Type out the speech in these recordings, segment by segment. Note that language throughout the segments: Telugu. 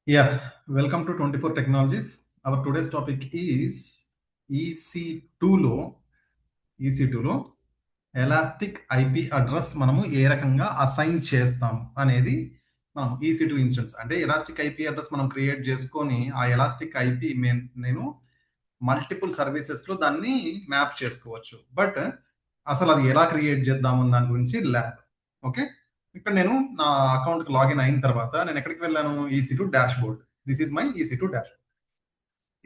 Yeah, welcome to 24 Technologies. Our today's topic is EC2లో EC2లో ఎలాస్టిక్ ఐపీ అడ్రస్ మనము ఏ రకంగా అసైన్ చేస్తాం అనేది మనం EC2 ఇన్స్టెన్స్ అంటే ఎలాస్టిక్ ఐపీ అడ్రస్ మనం క్రియేట్ చేసుకొని ఆ ఎలాస్టిక్ ఐపీ నేను మల్టిపుల్ సర్వీసెస్లో దాన్ని మ్యాప్ చేసుకోవచ్చు. బట్ అసలు అది ఎలా క్రియేట్ చేద్దాము దాని గురించి ల్యాబ్. ఓకే, ఇక్కడ నేను నా అకౌంట్కి లాగిన్ అయిన తర్వాత నేను ఎక్కడికి వెళ్ళాను? EC2 dash board. This is my EC2 dash.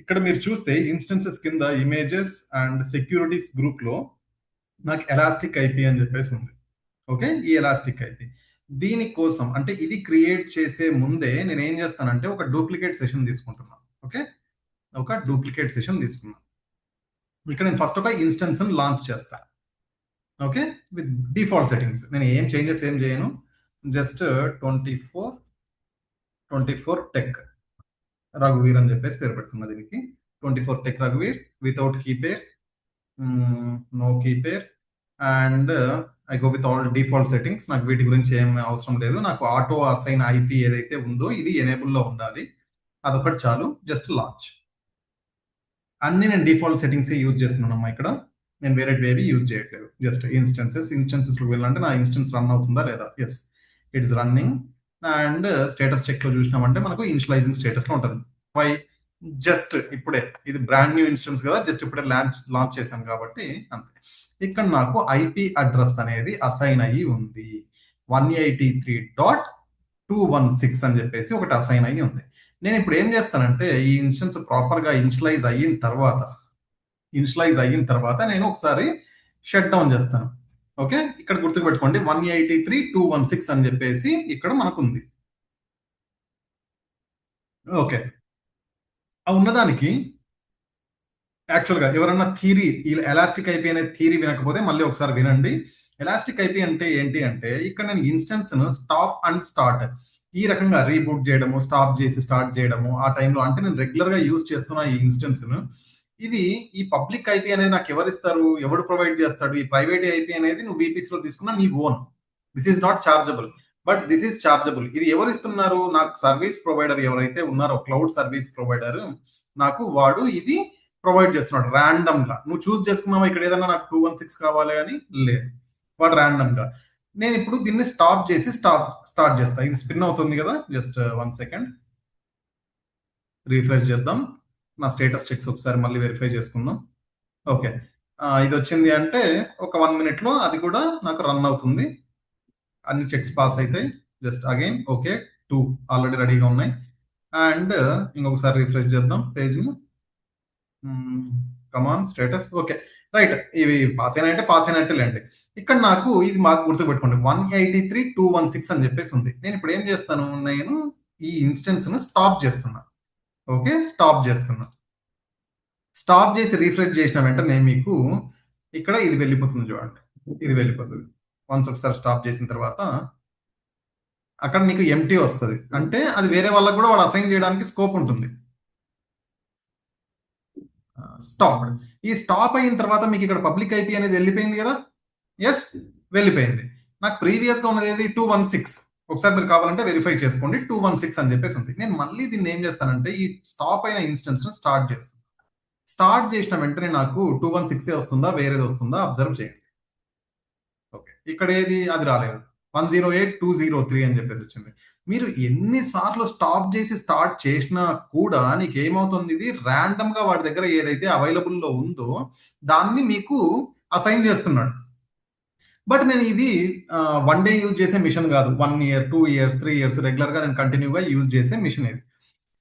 ఇక్కడ మీరు చూస్తే ఇన్స్టెన్సెస్ కింద ఇమేజెస్ అండ్ సెక్యూరిటీస్ గ్రూప్ లో నాకు ఎలాస్టిక్ ఐపీ అని చెప్పేసి ఉంది. ఓకే, ఈ ఎలాస్టిక్ ఐపీ దీనికోసం అంటే ఇది క్రియేట్ చేసే ముందే నేను ఏం చేస్తానంటే ఒక డూప్లికేట్ సెషన్ తీసుకుంటున్నాను. ఓకే, ఒక డూప్లికేట్ సెషన్ తీసుకున్నాను. ఇక్కడ నేను ఫస్ట్ ఒక ఇన్స్టెన్స్ లాంచ్ చేస్తాను. ఓకే, విత్ డిఫాల్ట్ సెట్టింగ్స్ నేను ఏం చేంజెస్ ఏం చేయను. జస్ట్ 24 టెక్ రఘువీర్ అని చెప్పేసి పేరు పెడుతున్నా దీనికి. 24 టెక్ రఘువీర్ without key pair, no key pair and I go with all default settings. నాకు వీటి గురించి ఏం అవసరం లేదు. నాకు ఆటో అసైన్ ఐపీ ఏదైతే ఉందో ఇది ఎనేబుల్లో ఉండాలి, అదొకటి చాలు. Just launch. అన్ని నేను డిఫాల్ట్ సెట్టింగ్స్ యూజ్ చేస్తున్నానమ్మా. ఇక్కడ నేను వేరే వేవి యూజ్ చేయట్లేదు. జస్ట్ ఇన్స్టెన్సెస్కి వెళ్ళాలంటే నా ఇన్స్టెన్స్ రన్ అవుతుందా లేదా? Yes, it is running. And status చెక్లో చూసినామంటే మనకు ఇనిషియలైజింగ్ స్టేటస్లో ఉంటుంది. వై? జస్ట్ ఇప్పుడే ఇది బ్రాండ్ న్యూ ఇన్స్టెన్స్ కదా, జస్ట్ ఇప్పుడే లాంచ్ చేశాను కాబట్టి అంతే. ఇక్కడ నాకు ఐపీ అడ్రస్ అనేది అసైన్ అయ్యి ఉంది. 183.216 అని చెప్పేసి ఒకటి అసైన్ అయ్యి ఉంది. నేను ఇప్పుడు ఏం చేస్తానంటే ఈ ఇన్స్టెన్స్ ప్రాపర్గా ఇనిషియలైజ్ అయిన తర్వాత నేను ఒకసారి షట్ డౌన్ చేస్తాను. ఓకే, ఇక్కడ గుర్తుపెట్టుకోండి 183.216 అని చెప్పేసి ఇక్కడ మనకు ఉంది. ఓకే, ఆ ఉన్నదానికి యాక్చువల్గా ఎవరన్నా థీరీ, ఎలాస్టిక్ ఐపీ అనే థీరీ వినకపోతే మళ్ళీ ఒకసారి వినండి. ఎలాస్టిక్ ఐపీ అంటే ఏంటి అంటే ఇక్కడ నేను ఇన్స్టెన్స్ స్టాప్ అండ్ స్టార్ట్ ఈ రకంగా రీబూట్ చేయడము, స్టాప్ చేసి స్టార్ట్ చేయడము ఆ టైంలో అంటే నేను రెగ్యులర్ గా యూజ్ చేస్తున్న ఈ ఇన్స్టెన్స్ ఇది ఈ పబ్లిక్ ఐపీ అనేది నాకు ఎవరు ఇస్తారు, ఎవడు ప్రొవైడ్ చేస్తాడు? ఈ ప్రైవేట్ ఐపీ అనేది నువ్వు VPC లో తీసుకున్న నీ own. This is not chargeable, but this is chargeable. ఇది ఎవరు ఇస్తున్నారు? నాకు సర్వీస్ ప్రొవైడర్ ఎవరైతే ఉన్నారో, క్లౌడ్ సర్వీస్ ప్రొవైడర్ నాకు వాడు ఇది ప్రొవైడ్ చేస్తున్నాడు ర్యాండమ్ గా. నువ్వు చూస్ చేసుకున్నావా ఇక్కడ ఏదన్నా నాకు 216 కావాలి అని? లేదు, వాడు ర్యాండమ్ గా. నేను ఇప్పుడు దీన్ని స్టాప్ చేసి స్టార్ట్ చేస్తా. ఇది స్పిన్ అవుతుంది కదా, జస్ట్ 1 సెకండ్ రీఫ్రెష్ చేద్దాం. నా స్టేటస్ చెక్స్ ఒకసారి మళ్ళీ వెరిఫై చేసుకుందాం. ఓకే, ఇది వచ్చింది అంటే ఒక 1 మినిట్ లో అది కూడా నాకు రన్ అవుతుంది. అన్ని చెక్స్ పాస్ అవుతాయి. జస్ట్ అగైన్ ఓకే, 2 ఆల్రెడీ రెడీగా ఉన్నాయి. అండ్ ఇంకొకసారి రిఫ్రెష్ చేద్దాం పేజ్ని. కమాన్ స్టేటస్. ఓకే, రైట్, ఇవి పాస్ అయినట్టే లేండి. ఇక్కడ నాకు ఇది మాకు గుర్తుపెట్టుకోండి 183.216 అని చెప్పేసి ఉంది. నేను ఇప్పుడు ఏం చేస్తాను, నేను ఈ ఇన్స్టెన్స్ స్టాప్ చేస్తున్నా. ఓకే, స్టాప్ చేసి రీఫ్రెష్ చేసిన వెంటనే మీకు ఇక్కడ ఇది వెళ్ళిపోతుంది చూడండి. ఇది వెళ్ళిపోతుంది. వన్స్ ఒకసారి స్టాప్ చేసిన తర్వాత అక్కడ నీకు ఎంటీ వస్తుంది. అంటే అది వేరే వాళ్ళకు కూడా వాడు అసైన్ చేయడానికి స్కోప్ ఉంటుంది. స్టాప్. ఈ స్టాప్ అయిన తర్వాత మీకు ఇక్కడ పబ్లిక్ ఐపీ అనేది వెళ్ళిపోయింది కదా. ఎస్, వెళ్ళిపోయింది. నాకు ప్రీవియస్ గా ఉన్నది ఏది? 216. ఒకసారి మీరు కావాలంటే వెరిఫై చేసుకోండి. 216 అని చెప్పేసి ఉంది. నేను మళ్ళీ దీన్ని ఏం చేస్తానంటే ఈ స్టాప్ అయిన ఇన్స్టెన్స్ స్టార్ట్ చేస్తాను. స్టార్ట్ చేసిన వెంటనే నాకు 216 వస్తుందా వేరేది వస్తుందా అబ్జర్వ్ చేయండి. ఓకే, ఇక్కడ ఏది? అది రాలేదు. 108.203 అని చెప్పేసి వచ్చింది. మీరు ఎన్నిసార్లు స్టాప్ చేసి స్టార్ట్ చేసినా కూడా నీకు ఏమవుతుంది, ఇది ర్యాండమ్ గా వాడి దగ్గర ఏదైతే అవైలబుల్ లో ఉందో దాన్ని మీకు అసైన్ చేస్తున్నాడు. బట్ నేను ఇది 1 డే యూజ్ చేసే మిషన్ కాదు. 1 ఇయర్, 2 ఇయర్స్, 3 ఇయర్స్ రెగ్యులర్ గా నేను కంటిన్యూగా యూజ్ చేసే మిషన్ ఇది.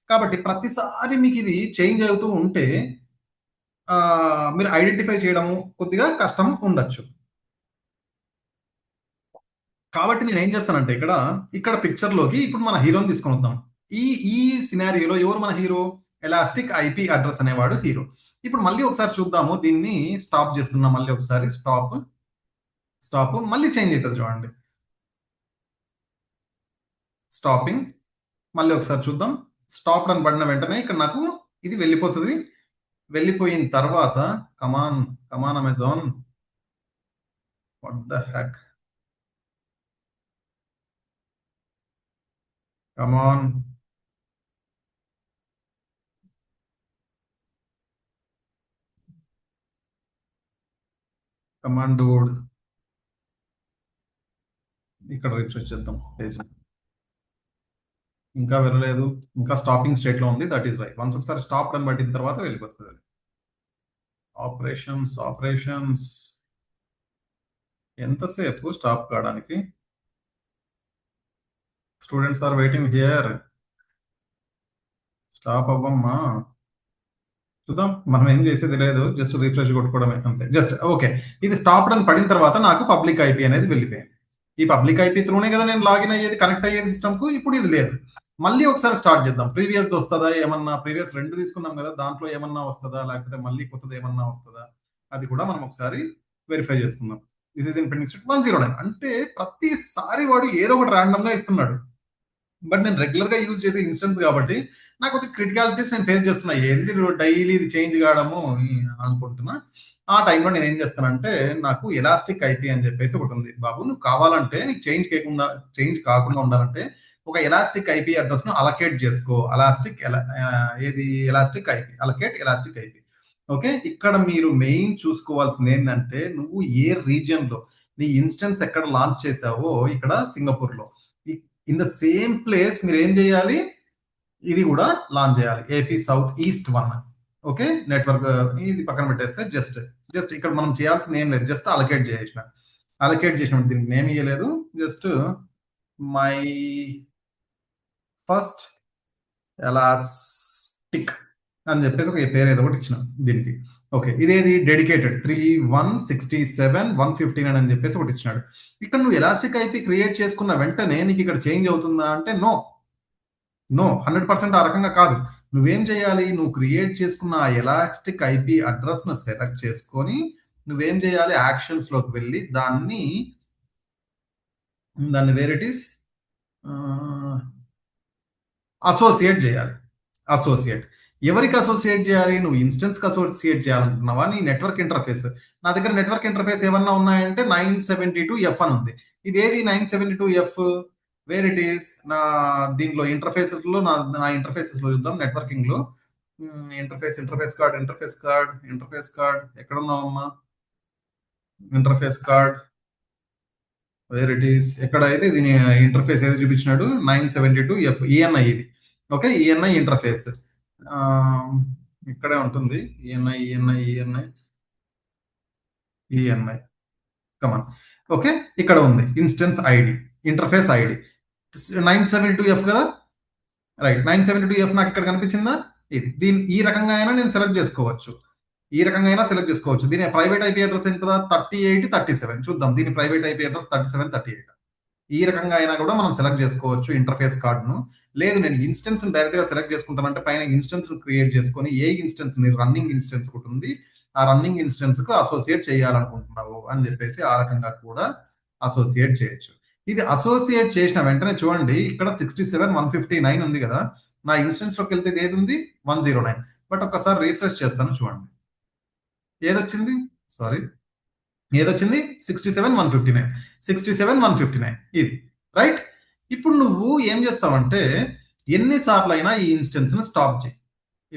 కాబట్టి ప్రతిసారి మీకు ఇది చేంజ్ అవుతూ ఉంటే మీరు ఐడెంటిఫై చేయడము కొద్దిగా కష్టం ఉండొచ్చు. కాబట్టి నేను ఏం చేస్తానంటే ఇక్కడ పిక్చర్ లోకి ఇప్పుడు మన హీరోని తీసుకొని వద్దాం. ఈ ఈ సినారియోలో ఎవరు మన హీరో? ఎలాస్టిక్ ఐపీ అడ్రస్ అనేవాడు హీరో. ఇప్పుడు మళ్ళీ ఒకసారి చూద్దాము. దీన్ని స్టాప్ చేస్తున్నా. మళ్ళీ ఒకసారి స్టాప్ మళ్ళీ చేంజ్ అవుతుంది చూడండి. స్టాపింగ్ మళ్ళీ ఒకసారి చూద్దాం. స్టాప్ అని పడిన వెంటనే ఇక్కడ నాకు ఇది వెళ్ళిపోతుంది. వెళ్ళిపోయిన తర్వాత come on Amazon, what the heck, come on command డోడ్ ఇక్కడ రిఫ్రెష్ చేద్దాం పేజ్. ఇంకా వెళ్ళలేదు, ఇంకా స్టాపింగ్ స్టేట్ లో ఉంది. దట్ ఈస్ వై వన్స్ ఒకసారి స్టాప్ అని పట్టిన తర్వాత వెళ్ళిపోతుంది. ఆపరేషన్స్ ఎంతసేపు స్టాప్ కావడానికి? Students are waiting here. Stop అవ్వమ్మా. చూద్దాం, మనం ఏం చేసేది లేదు, జస్ట్ రిఫ్రెష్ కొట్టుకోవడమే అంతే. జస్ట్ ఓకే, ఇది స్టాప్ అని పడిన తర్వాత నాకు పబ్లిక్ ఐపీ అనేది వెళ్ళిపోయింది. ఈ పబ్లిక్ ఐపీ త్రూనే కదా నేను లాగిన్ అయ్యేది, కనెక్ట్ అయ్యేది సిస్టమ్ కు. ఇప్పుడు ఇది లేదు. మళ్ళీ ఒకసారి స్టార్ట్ చేద్దాం. ప్రీవియస్ వస్తుందా ఏమన్నా, ప్రీవియస్ 2 తీసుకున్నాం కదా, దాంట్లో ఏమన్నా వస్తుందా, లేకపోతే మళ్ళీ కొత్తది ఏమన్నా వస్తుందా, అది కూడా మనం ఒకసారి వెరిఫై చేసుకుందాం. This is in pending state 109. అంటే ప్రతిసారి వాడు ఏదో ఒకటి ర్యాండమ్ గా ఇస్తున్నాడు. బట్ నేను రెగ్యులర్ గా యూజ్ చేసే ఇన్స్టెన్స్ కాబట్టి నాకు కొద్ది క్రిటికాలిటీస్ నేను ఫేస్ చేస్తున్నా. ఏంది డైలీ ఇది చేంజ్ కావడము అనుకుంటున్నా. ఆ టైంలో నేను ఏం చేస్తానంటే, నాకు ఎలాస్టిక్ ఐపీ అని చెప్పేసి ఒకటి ఉంది. బాబు నువ్వు కావాలంటే నీకు చేంజ్ కాకుండా ఉండాలంటే ఒక ఎలాస్టిక్ ఐపీ అడ్రస్ ను అలకేట్ చేసుకో. ఏది elastic IP, elastic IP. Okay, ఇక్కడ మీరు మెయిన్ చూసుకోవాల్సింది ఏంటంటే, నువ్వు ఏ రీజియన్ లో నీ ఇన్స్టెన్స్ ఎక్కడ లాంచ్ చేసావో, ఇక్కడ సింగపూర్ లో, ఇన్ ద సేమ్ ప్లేస్ మీరు ఏం చేయాలి, ఇది కూడా లాంచ్ చేయాలి. AP south east 1. Okay, network ఇది పక్కన పెట్టేస్తే జస్ట్ ఇక్కడ మనం చేయాల్సింది ఏం లేదు, జస్ట్ అలకేట్ చేసినప్పుడు దీనికి నేమ్ ఇయ్యలేదు, జస్ట్ మై ఫస్ట్ ఎలాస్టిక్ అని చెప్పేసి ఒక పేరు ఏదో ఒకటి ఇచ్చిన దీనికి. ఓకే, ఇదేది డెడికేటెడ్ 3.167.159 అని చెప్పేసి ఒకటి ఇచ్చినాడు. ఇక్కడ నువ్వు ఎలాస్టిక్ ఐపీ క్రియేట్ చేసుకున్న వెంటనే నీకు ఇక్కడ చేంజ్ అవుతుందా అంటే నో 100% ఆ రకంగా కాదు. నువ్వేం చేయాలి, నువ్వు క్రియేట్ చేసుకున్న ఆ ఎలాస్టిక్ ఐపీ అడ్రస్ ను సెలెక్ట్ చేసుకొని నువ్వేం చేయాలి, యాక్షన్స్ లోకి వెళ్ళి దాన్ని వేర్ ఇట్ ఈస్ అసోసియేట్ చేయాలి. ఎవరికి అసోసియేట్ చేయాలి? నువ్వు ఇన్స్టెన్స్ కి అసోసియేట్ చేయాలనుకుంటున్నావా, నీ నెట్వర్క్ ఇంటర్ఫేస్. నా దగ్గర నెట్వర్క్ ఇంటర్ఫేస్ ఏమన్నా ఉన్నాయంటే 972F అని ఉంది. ఇది ఏది 972F? Where it is? నా దీంట్లో ఇంటర్ఫేసెస్ లో, నా ఇంటర్ఫేసెస్ లో చూద్దాం. నెట్వర్కింగ్ లో ఇంటర్ఫేస్ కార్డ్ ఎక్కడ ఉన్నావమ్మా? Interface card where it is? ఎక్కడైతే దీని ఇంటర్ఫేస్ ఏది చూపించినాడు, 972F ఈఎన్ఐ ఇది. ఓకే, ఈఎన్ఐ ఇంటర్ఫేస్ ఇక్కడే ఉంటుంది. ఈఎన్ఐ కమాన్. ఓకే, ఇక్కడ ఉంది instance ID, interface ID 972F కదా, రైట్. 972F నాకు ఇక్కడ కనిపించిందా? ఇది ఈ రకంగా అయినా నేను సెలెక్ట్ చేసుకోవచ్చు. దీని ప్రైవేట్ ఐపీ అడ్రస్ ఎంత? 3837. చూద్దాం, దీని ప్రైవేట్ ఐపీ అడ్రస్ 3738. ఈ రకంగా అయినా కూడా మనం సెలెక్ట్ చేసుకోవచ్చు ఇంటర్ఫేస్ కార్డును. లేదు నేను ఇన్స్టెన్స్ డైరెక్ట్ గా సెలెక్ట్ చేసుకుంటానంటే పైన ఇన్స్టెన్స్ క్రియేట్ చేసుకొని ఏ ఇన్స్టెన్స్ ని రన్నింగ్ ఇన్స్టెన్స్ ఒకటి ఉంది, ఆ రన్నింగ్ ఇన్స్టెన్స్ కు అసోసియేట్ చేయాలనుకుంటున్నావు అని చెప్పేసి ఆ రకంగా కూడా అసోసియేట్ చేయొచ్చు. ఇది అసోసియేట్ చేసిన వెంటనే చూడండి, ఇక్కడ 67.159 ఉంది కదా, నా ఇన్స్టెన్స్ లోకి వెళ్తే ఏది ఉంది? 109. బట్ ఒక్కసారి రీఫ్రెష్ చేస్తాను చూడండి, ఏదొచ్చింది? సారీ, ఏదొచ్చింది? 67.159 ఇది, రైట్. ఇప్పుడు నువ్వు ఏం చేస్తావంటే, ఎన్నిసార్లు అయినా ఈ ఇన్స్టెన్స్ ను స్టాప్ చేయి.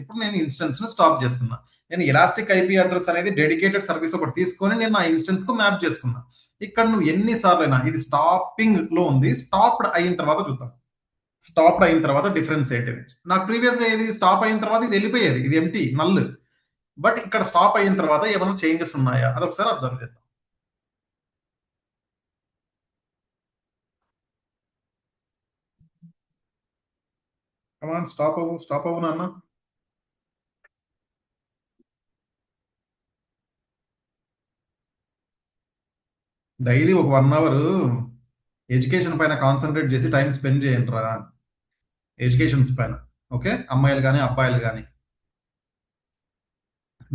ఇప్పుడు నేను ఇన్స్టెన్స్ ను స్టాప్ చేస్తున్నా. నేను ఎలాస్టిక్ ఐపీ అడ్రస్ అనేది డెడికేటెడ్ సర్వీస్ ఒకటి తీసుకొని నేను నా ఇన్స్టెన్స్ కు మ్యాప్ చేసుకున్నా. ఇక్కడ నువ్వు ఎన్నిసార్లు అయినా, ఇది స్టాపింగ్ లో ఉంది, స్టాప్డ్ అయిన తర్వాత చూద్దాం. స్టాప్డ్ అయిన తర్వాత డిఫరెన్స్ ఏంటి? నాకు ప్రీవియస్ గా ఏది స్టాప్ అయిన తర్వాత ఇది వెళ్ళిపోయేది, ఇది ఎంటీ నల్. బట్ ఇక్కడ స్టాప్ అయిన తర్వాత ఏమైనా చేంజెస్ ఉన్నాయా, అదొకసారి అబ్జర్వ్ చేద్దాం. కమాన్, స్టాప్ అవ్వు నాన్న. డైలీ ఒక 1 అవర్ ఎడ్యుకేషన్ పైన కాన్సన్ట్రేట్ చేసి టైం స్పెండ్ చేయండి రా, ఎడ్యుకేషన్స్ పైన. ఓకే, అమ్మాయిలు కానీ అబ్బాయిలు కానీ.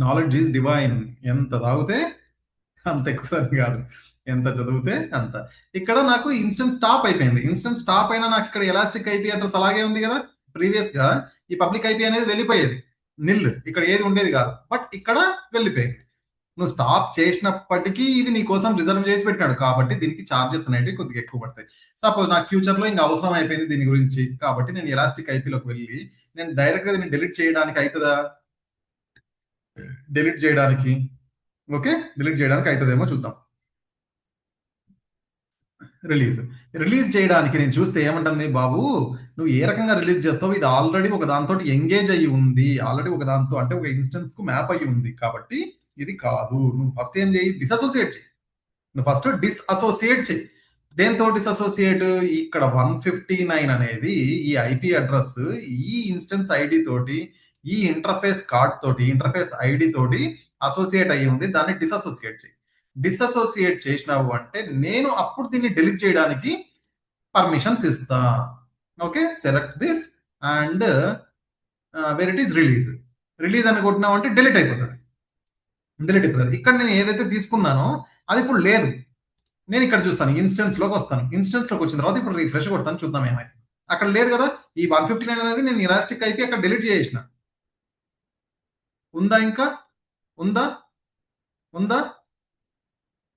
Knowledge is divine. ఎంత తాగితే అంత ఎక్కుతుంది కాదు, ఎంత చదివితే అంత. ఇక్కడ నాకు ఇన్స్టెన్స్ స్టాప్ అయిపోయింది. ఇన్స్టెన్స్ స్టాప్ అయినా నాకు ఇక్కడ ఎలాస్టిక్ ఐపీ అడ్రస్ అలాగే ఉంది కదా. ప్రీవియస్ గా ఈ పబ్లిక్ ఐపీ అనేది వెళ్ళిపోయేది, నిల్, ఇక్కడ ఏది ఉండేది కాదు. బట్ ఇక్కడ వెళ్ళిపోయింది. నువ్వు స్టాప్ చేసినప్పటికీ ఇది నీ కోసం రిజర్వ్ చేసి పెట్టినాడు కాబట్టి దీనికి ఛార్జెస్ అనేవి కొద్దిగా ఎక్కువ పడతాయి. సపోజ్ నాకు ఫ్యూచర్ లో ఇంకా అవసరం అయిపోయింది దీని గురించి కాబట్టి నేను ఎలాస్టిక్ ఐపీలోకి వెళ్ళి నేను డైరెక్ట్ గా దీన్ని డెలీట్ చేయడానికి అవుతుందా? డెలీట్ చేయడానికి ఓకే, డిలీట్ చేయడానికి అవుతుందేమో చూద్దాం. రిలీజ్ రిలీజ్ చేయడానికి నేను చూస్తే ఏమంటుంది, బాబు నువ్వు ఏ రకంగా రిలీజ్ చేస్తావు, ఇది ఆల్రెడీ ఒక దాంతో ఎంగేజ్ అయ్యి ఉంది, ఆల్రెడీ ఒక దాంతో అంటే ఒక ఇన్స్టెన్స్ కు మ్యాప్ అయ్యి ఉంది, కాబట్టి ఇది కాదు. నువ్వు ఫస్ట్ ఏం చేయి, డిసోసియేట్ చేయి. నువ్వు ఫస్ట్ డిస్అసోసియేట్ చేయి. దేంతో డిసోసియేట్, ఇక్కడ 159 అనేది ఈ ఐపీ అడ్రస్ ఈ ఇన్స్టెన్స్ ఐడి తోటి, ఈ ఇంటర్ఫేస్ కార్డ్ తోటి, ఇంటర్ఫేస్ ఐడి తోటి అసోసియేట్ అయ్యి ఉంది, దాన్ని డిసోసియేట్ చేయి. డిసోసియేట్ చేసినావు అంటే నేను అప్పుడు దీన్ని డిలీట్ చేయడానికి పర్మిషన్స్ ఇస్తా. Okay, select this and where it is release. Release అని కొట్టినావు అంటే డిలీట్ అయిపోతుంది. డిలీట్ అయిపోతుంది. ఇక్కడ నేను ఏదైతే తీసుకున్నానో అది ఇప్పుడు లేదు. నేను ఇక్కడ చూస్తాను, ఇన్స్టెన్స్ లోకి వస్తాను. ఇన్స్టెన్స్ లోకి వచ్చిన తర్వాత ఇప్పుడు రిఫ్రెష్ కొడతాను, చూద్దాం ఏమైతే. అక్కడ లేదు కదా, ఈ 159 అనేది నేను ఇలాస్టిక్ అయిపోయి అక్కడ డిలీట్ చేసిన. ఉందా ఇంకా? ఉందా? ఉందా?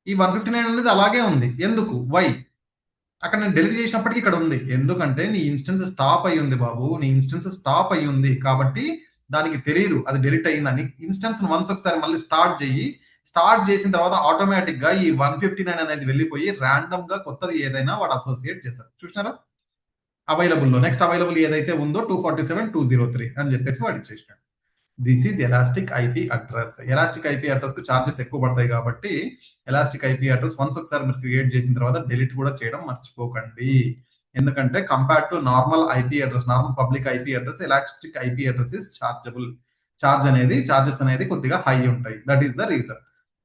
ఈ 159 అనేది అలాగే ఉంది. ఎందుకు? వై? అక్కడ నేను డిలీట్ చేసినప్పటికీ ఇక్కడ ఉంది. ఎందుకంటే నీ ఇన్స్టెన్స్ స్టాప్ అయ్యి ఉంది బాబు, నీ ఇన్స్టెన్స్ స్టాప్ అయ్యి ఉంది, కాబట్టి దానికి తెలియదు అది డిలీట్ అయ్యిందని. ఇన్స్టెన్స్ వన్స్ ఒకసారి మళ్ళీ స్టార్ట్ చేయి. స్టార్ట్ చేసిన తర్వాత ఆటోమేటిక్ గా ఈ 159 అనేది వెళ్ళిపోయి ర్యాండమ్ గా కొత్తది ఏదైనా వాడు అసోసియేట్ చేస్తాడు. చూసినారా? అవైలబుల్ లో నెక్స్ట్ అవైలబుల్ ఏదైతే ఉందో 247.203 అని చెప్పేసి వాడు ఇచ్చేసినాడు. This is elastic IP address. Elastic IP address కు చార్జెస్ ఎక్కువ పడతాయి కాబట్టి ఎలాస్టిక్ ఐపీ అడ్రస్ వన్స్ ఒకసారి మీరు క్రియేట్ చేసిన తర్వాత డిలీట్ కూడా చేయడం మర్చిపోకండి. ఎందుకంటే compare to normal IP address, normal public IP address, elastic IP address is chargeable. Charges అనేది కొద్దిగా హై ఉంటాయి. That is the reason.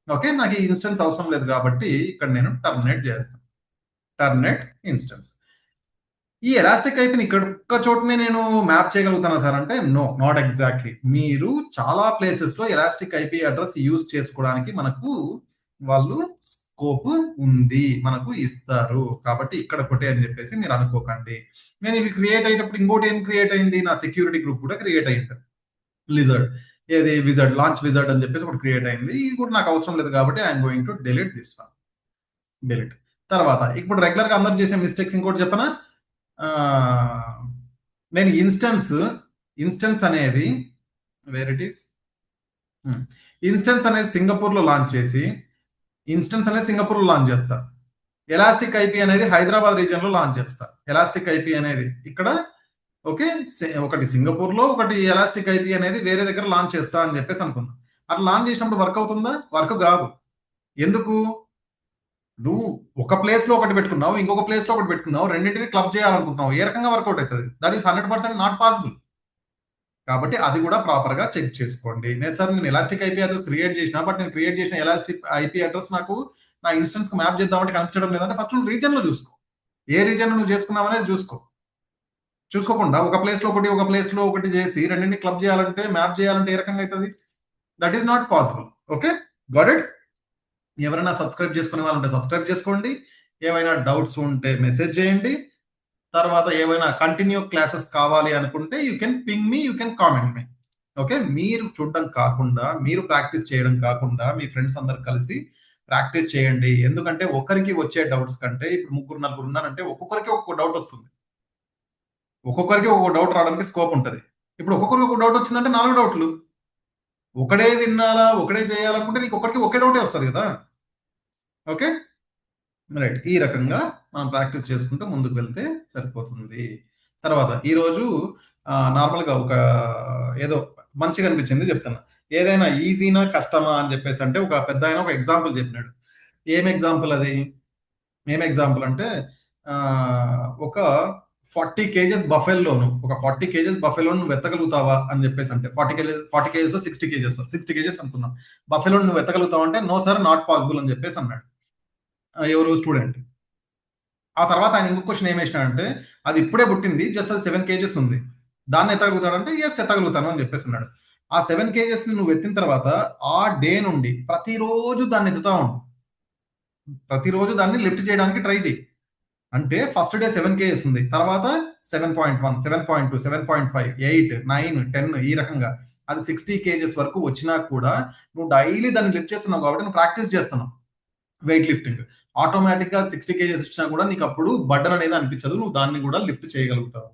Okay, నాకు ఈ ఇన్స్టెన్స్ అవసరం లేదు కాబట్టి ఇక్కడ నేను టర్మినేట్ చేస్తాను. Terminate instance. ఈ ఎలాస్టిక్ ఐపీని ఇక్కడ ఒక్క చోటనే నేను మ్యాప్ చేయగలుగుతానా సార్ అంటే నో, నాట్ ఎగ్జాక్ట్లీ. మీరు చాలా ప్లేసెస్ లో ఎలాస్టిక్ ఐపీ అడ్రస్ యూజ్ చేసుకోవడానికి మనకు వాళ్ళు స్కోప్ ఉంది, మనకు ఇస్తారు. కాబట్టి ఇక్కడ ఒకటే అని చెప్పేసి మీరు అనుకోకండి. నేను ఇవి క్రియేట్ అయ్యేటప్పుడు ఇంకోటి ఏం క్రియేట్ అయింది, నా సెక్యూరిటీ గ్రూప్ కూడా క్రియేట్ అయి ఉంటుంది. లిజర్డ్, ఏది విజర్డ్, లాంచ్ విజర్డ్ అని చెప్పేసి ఒకటి క్రియేట్ అయింది. ఇది కూడా నాకు అవసరం లేదు కాబట్టి I'm going to delete this one. Delete. తర్వాత ఇప్పుడు రెగ్యులర్ గా అందరు చేసే మిస్టేక్స్ ఇంకోటి చెప్పనా, నేను ఇన్స్టెన్స్ అనేది వేర్ ఇట్ ఈస్ ఇన్స్టెన్స్ అనేది సింగపూర్ లో లాంచ్ చేసి, ఇన్స్టెన్స్ అనేది సింగపూర్ లో లాంచ్ చేస్తా. ఎలాస్టిక్ ఐపీ అనేది హైదరాబాద్ రీజియన్ లో లాంచ్ చేస్తా. ఎలాస్టిక్ ఐపీ అనేది ఇక్కడ ఓకే, ఒకటి సింగపూర్ లో, ఒకటి ఎలాస్టిక్ ఐపీ అనేది వేరే దగ్గర లాంచ్ చేస్తా అని చెప్పేసి అనుకుందాం. అట్లా లాంచ్ చేసినప్పుడు వర్క్ అవుతుందా? వర్క్ కాదు. ఎందుకు? నువ్వు ఒక ప్లేస్ లో ఒకటి పెట్టుకున్నావు, ఇంకొక ప్లేస్ లో ఒకటి పెట్టుకున్నావు, రెండింటిని క్లబ్ చేయాలనుకుంటున్నావు, ఏ రకంగా వర్కౌట్ అవుతుంది? That is 100% not possible. కాబట్టి అది కూడా ప్రాపర్ గా చెక్ చేసుకోండి. నేను ఎలాస్టిక్ ఐపీ అడ్రస్ క్రియేట్ చేసిన, బట్ నేను క్రియేట్ చేసిన ఎలాస్టిక్ ఐపీ అడ్రస్ నాకు నా ఇన్స్టెన్స్ కు మ్యాప్ చేద్దామంటే కనిపించడం లేదంటే ఫస్ట్ నువ్వు రీజన్ లో చూసుకో. ఏ రీజన్ నువ్వు చేసుకున్నావు అనేది చూసుకో. చూసుకోకుండా ఒక ప్లేస్ లో ఒకటి, ఒక ప్లేస్ లో ఒకటి చేసి రెండింటిని క్లబ్ చేయాలంటే, మ్యాప్ చేయాలంటే ఏ రకంగా అవుతుంది? That is not possible. Okay, got it. ఎవరైనా సబ్స్క్రైబ్ చేసుకునే వాళ్ళు ఉంటే సబ్స్క్రైబ్ చేసుకోండి. ఏవైనా డౌట్స్ ఉంటే మెసేజ్ చేయండి. తర్వాత ఏవైనా కంటిన్యూ క్లాసెస్ కావాలి అనుకుంటే you can ping me, you can comment me. Okay, మీరు చూడడం కాకుండా, మీరు ప్రాక్టీస్ చేయడం కాకుండా మీ ఫ్రెండ్స్ అందరు కలిసి ప్రాక్టీస్ చేయండి. ఎందుకంటే ఒకరికి వచ్చే డౌట్స్ కంటే ఇప్పుడు ముగ్గురు నలుగురు ఉన్నారంటే ఒక్కొక్కరికి ఒక్కొక్క డౌట్ వస్తుంది. ఒక్కొక్కరికి ఒక్కొక్క డౌట్ రావడానికి స్కోప్ ఉంటుంది. ఇప్పుడు ఒక్కొక్కరికి ఒక డౌట్ వచ్చిందంటే 4 డౌట్లు. ఒకడే వినాలా, ఒకడే చేయాలనుకుంటే నీకు ఒక్కడికి ఒకే డౌటే వస్తుంది కదా. Okay, right. ఈ రకంగా మనం ప్రాక్టీస్ చేసుకుంటూ ముందుకు వెళ్తే సరిపోతుంది. తర్వాత ఈరోజు నార్మల్గా ఒక ఏదో మంచిగా అనిపించింది చెప్తున్నా. ఏదైనా ఈజీనా కష్టమా అని చెప్పేసి అంటే ఒక పెద్ద ఆయన ఒక ఎగ్జాంపుల్ చెప్పినాడు. ఏం ఎగ్జాంపుల్ అది? ఏం ఎగ్జాంపుల్ అంటే ఒక 40 కేజెస్ బఫెల్లోను, ఒక 40 కేజెస్ బఫెలోను నువ్వు ఎత్తగలుగుతావా అని చెప్పేసి అంటే 40 కేజెస్ 60 కేజెస్ అనుకుందాం. బఫెలోను నువ్వు ఎత్తగలుగుతావు అంటే నో సార్, నాట్ పాసిబుల్ అని చెప్పేసి అన్నాడు. ఎవరు? స్టూడెంట్. ఆ తర్వాత ఆయన ఇంకొక క్వశ్చన్ ఏం వేసినాడంటే, అది ఇప్పుడే పుట్టింది, జస్ట్ అది 7 కేజెస్ ఉంది, దాన్ని ఎత్తగలుగుతాడంటే ఎస్ ఎత్తగలుగుతాను అని చెప్పేసి అన్నాడు. ఆ 7 కేజెస్ ని నువ్వు ఎత్తిన తర్వాత ఆ డే నుండి ప్రతిరోజు దాన్ని ఎత్తుతా ఉండు. ప్రతిరోజు దాన్ని లిఫ్ట్ చేయడానికి ట్రై చేయి. అంటే ఫస్ట్ డే 7 కేజెస్ ఉంది, తర్వాత 7.1, 7.2, 7.5, 8, 9, 10 ఈ రకంగా అది 60 కేజెస్ వరకు వచ్చినా కూడా నువ్వు డైలీ దాన్ని లిఫ్ట్ చేస్తున్నావు కాబట్టి నువ్వు ప్రాక్టీస్ చేస్తున్నావు వెయిట్ లిఫ్టింగ్. ఆటోమేటిక్ గా 60 కేజెస్ వచ్చినా కూడా నీకు అప్పుడు బర్డన్ అనేది అనిపించదు, నువ్వు దాన్ని కూడా లిఫ్ట్ చేయగలుగుతావు.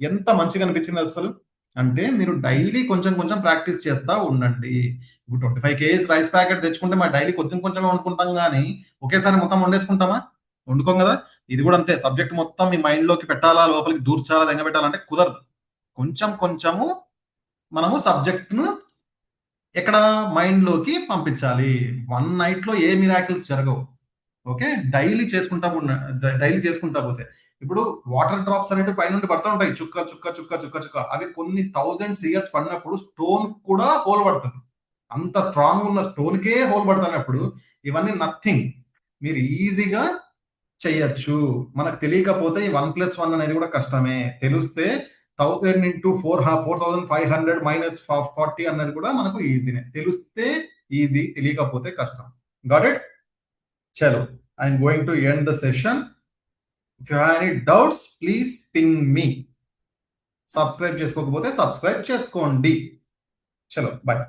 ఎంత మంచిగా అనిపించింది అసలు. అంటే మీరు డైలీ కొంచెం కొంచెం ప్రాక్టీస్ చేస్తా ఉండండి. ఇప్పుడు 25 కేజీస్ రైస్ ప్యాకెట్ తెచ్చుకుంటే మరి డైలీ కొంచెం కొంచెమే వండుకుంటాం గానీ, ఒకేసారి మొత్తం వండేసుకుంటామా? వండుకోం గదా! ఇది గూడా అంతే. సబ్జెక్ట్ మొత్తం మీ మైండ్‌లోకి పెట్టాలా, లోపలికి దూర్చాలా, దిగబెట్టాలంటే కుదరదు. కొంచెం కొంచెము మనము సబ్జెక్ట్‌ను ఎక్కడ మైండ్‌లోకి పంపించాలి. వన్ నైట్‌లో ఏ మిరాకిల్స్ జరగవు. ఓకే. డైలీ చేసుకుంటా డైలీ చేసుకుంటా పోతే. ఇప్పుడు వాటర్ డ్రాప్స్ అనేటివి పైనుండి పడతా ఉంటాయి. చుక్క, చుక్క, చుక్క, చుక్క, చుక్క. అవి కొన్ని థౌసండ్స్ ఇయర్స్ పడినప్పుడు స్టోన్ కూడా హోల్ పడతది. అంత స్ట్రాంగ్ ఉన్న స్టోన్‌కే హోల్ పడతన్నప్పుడు ఇవన్నీ నథింగ్. మీరు ఈజీగా చెయ్యొచ్చు. మనకు తెలియకపోతే ఈ 1+1 అనేది కూడా కష్టమే. తెలిస్తే 1000 ఇంటూ 4500 మైనస్ 40 అన్నది కూడా మనకు ఈజీనే. తెలిస్తే ఈజీ, తెలియకపోతే కష్టం. Got it? చలో. I am going to end the session. If you have any doubts please ping me. Subscribe చేసుకోకపోతే సబ్స్క్రైబ్ చేసుకోండి. చలో బాయ్.